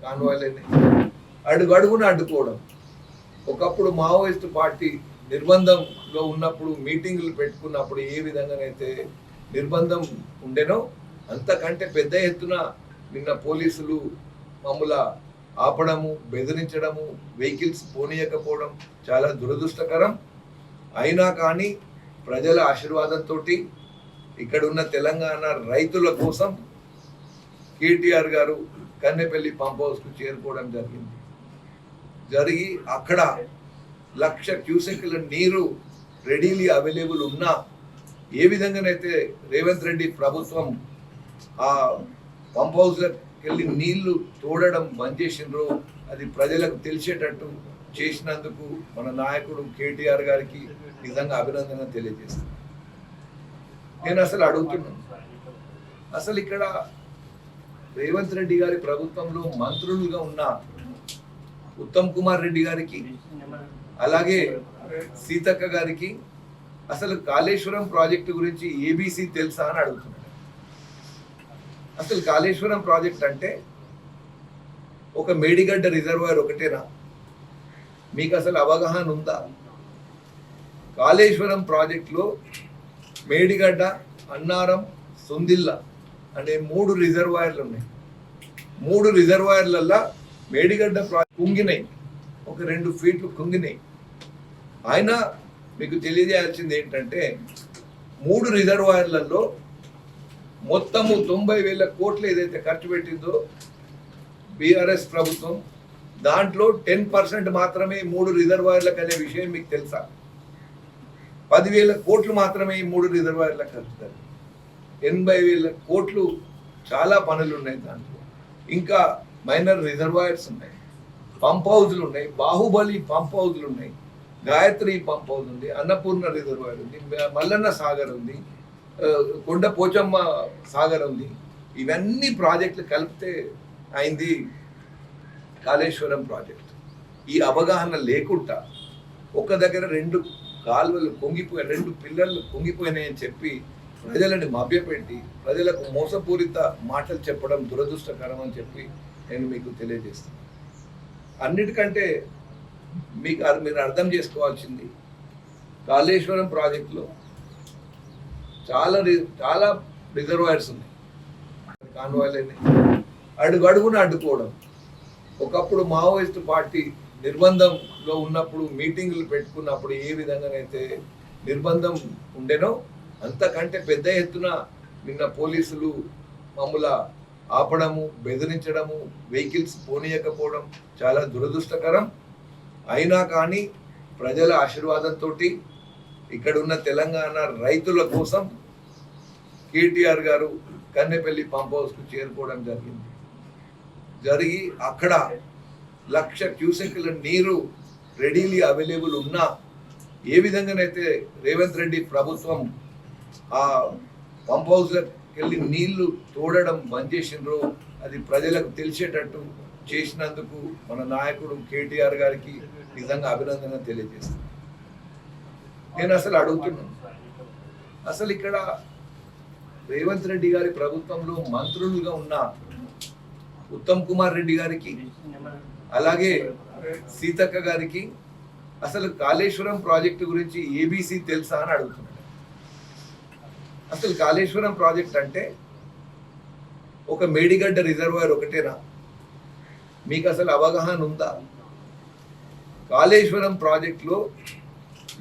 కాన్వాయ్లని అడుగడుగున అడ్డుకోవడం. ఒకప్పుడు మావోయిస్టు పార్టీ నిర్బంధంలో ఉన్నప్పుడు మీటింగులు పెట్టుకున్నప్పుడు ఏ విధంగానైతే నిర్బంధం ఉండేనో అంతకంటే పెద్ద ఎత్తున నిన్న పోలీసులు మమ్మల్ని ఆపడము, బెదిరించడము, వెహికల్స్ పోనీయకపోవడం చాలా దురదృష్టకరం. అయినా కానీ ప్రజల ఆశీర్వాదంతో ఇక్కడ ఉన్న తెలంగాణ రైతుల కోసం కేటీఆర్ గారు కన్నెపల్లి పంప్ హౌస్కు చేరుకోవడం జరిగి అక్కడ 1,00,000 క్యూసెక్ల నీరు రెడీలీ అవైలబుల్ ఉన్నా ఏ విధంగానైతే రేవంత్ రెడ్డి ప్రభుత్వం ఆ పంప్ హౌస్లోకి వెళ్ళి నీళ్లు తోడడం బంద్ చేసిండ్రో అది ప్రజలకు తెలిసేటట్టు చేసినందుకు మన నాయకుడు కేటీఆర్ గారికి నిజంగా అభినందన తెలియజేస్తాను. నేను అసలు అడుగుతున్నాను, అసలు ఇక్కడ రేవంత్ రెడ్డి గారి ప్రభుత్వంలో మంత్రులుగా ఉన్న ఉత్తమ్ కుమార్ రెడ్డి గారికి అలాగే సీతక్క గారికి అసలు కాళేశ్వరం ప్రాజెక్టు గురించి ఏబీసీ తెలుసా అని అడుగుతున్నాను. అసలు కాళేశ్వరం ప్రాజెక్ట్ అంటే ఒక మేడిగడ్డ రిజర్వాయర్ ఒకటేనా? మీకు అసలు అవగాహన ఉందా? కాళేశ్వరం ప్రాజెక్టులో మేడిగడ్డ, అన్నారం, సుందిల్ల అనే 3 రిజర్వాయర్లు ఉన్నాయి. 3 రిజర్వాయర్లల్లో మేడిగడ్డ కుంగినాయి, ఒక 2 ఫీట్లు కుంగినాయి. అయినా మీకు తెలియజేయాల్సింది ఏంటంటే 3 రిజర్వాయర్లలో మొత్తము 90,000 కోట్లు ఏదైతే ఖర్చు పెట్టిందో బీఆర్ఎస్ ప్రభుత్వం, దాంట్లో 10% మాత్రమే 3 రిజర్వాయర్లకు అనే విషయం మీకు తెలుసా? 10,000 కోట్లు మాత్రమే ఈ 3 రిజర్వాయర్లకు ఖర్చుతారు. 80,000 కోట్లు చాలా పనులు ఉన్నాయి దాంట్లో. ఇంకా మైనర్ రిజర్వాయర్స్ ఉన్నాయి, పంప్ హౌజ్లు ఉన్నాయి, బాహుబలి పంప్ హౌజ్లు ఉన్నాయి, గాయత్రి పంప్ హౌజ్ ఉంది, అన్నపూర్ణ రిజర్వాయర్ ఉంది, మల్లన్న సాగర్ ఉంది, కొండ పోచమ్మ సాగర్ ఉంది. ఇవన్నీ ప్రాజెక్టులు కలిపితే అయింది కాళేశ్వరం ప్రాజెక్ట్. ఈ అవగాహన లేకుండా ఒక దగ్గర 2 కాలువలు కుంగిపోయి 2 పిల్లర్లు కుంగిపోయినాయని చెప్పి ప్రజలని మభ్యపెట్టి ప్రజలకు మోసపూరిత మాటలు చెప్పడం దురదృష్టకరం అని చెప్పి నేను మీకు తెలియజేస్తాను. అన్నిటికంటే మీరు అర్థం చేసుకోవాల్సింది, కాళేశ్వరం ప్రాజెక్టులో చాలా రిజర్వాయర్స్ ఉన్నాయి. కాన్వాయ్లని అడుగడుగున అడ్డుకోవడం. ఒకప్పుడు మావోయిస్టు పార్టీ నిర్బంధంలో ఉన్నప్పుడు మీటింగులు పెట్టుకున్నప్పుడు ఏ విధంగానైతే నిర్బంధం ఉండేనో అంతకంటే పెద్ద ఎత్తున నిన్న పోలీసులు మమ్మల్ని ఆపడము, బెదిరించడము, వెహికల్స్ పోనీయకపోవడం చాలా దురదృష్టకరం. అయినా కానీ ప్రజల ఆశీర్వాదంతో ఇక్కడ ఉన్న తెలంగాణ రైతుల కోసం కేటీఆర్ గారు కన్నెపల్లి పంప్ హౌస్కు చేరుకోవడం జరిగి అక్కడ 1,00,000 క్యూసెక్ల నీరు రెడీలీ అవైలబుల్ ఉన్నా ఏ విధంగానైతే రేవంత్ రెడ్డి ప్రభుత్వం ఆ పంప్ హౌస్లోకి వెళ్ళి నీళ్లు తోడడం బంద్ చేసిండ్రో అది ప్రజలకు తెలిసేటట్టు చేసినందుకు మన నాయకుడు కేటీఆర్ గారికి నిజంగా అభినందన తెలియజేస్తాను. నేను అసలు అడుగుతున్నాను, అసలు ఇక్కడ రేవంత్ రెడ్డి గారి ప్రభుత్వంలో మంత్రులుగా ఉన్న ఉత్తమ్ కుమార్ రెడ్డి గారికి అలాగే సీతక్క గారికి అసలు కాళేశ్వరం ప్రాజెక్టు గురించి ఏబీసీ తెలుసా అని అడుగుతున్నాడు. అసలు కాళేశ్వరం ప్రాజెక్ట్ అంటే ఒక మేడిగడ్డ రిజర్వాయర్ ఒకటేనా? మీకు అసలు అవగాహన ఉందా? కాళేశ్వరం ప్రాజెక్టులో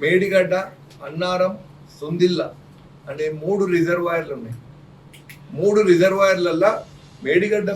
మేడిగడ్డ, అన్నారం, సుందిల్ల అనే 3 రిజర్వాయర్లు ఉన్నాయి. 3 రిజర్వాయర్లల్లో మేడిగడ్డ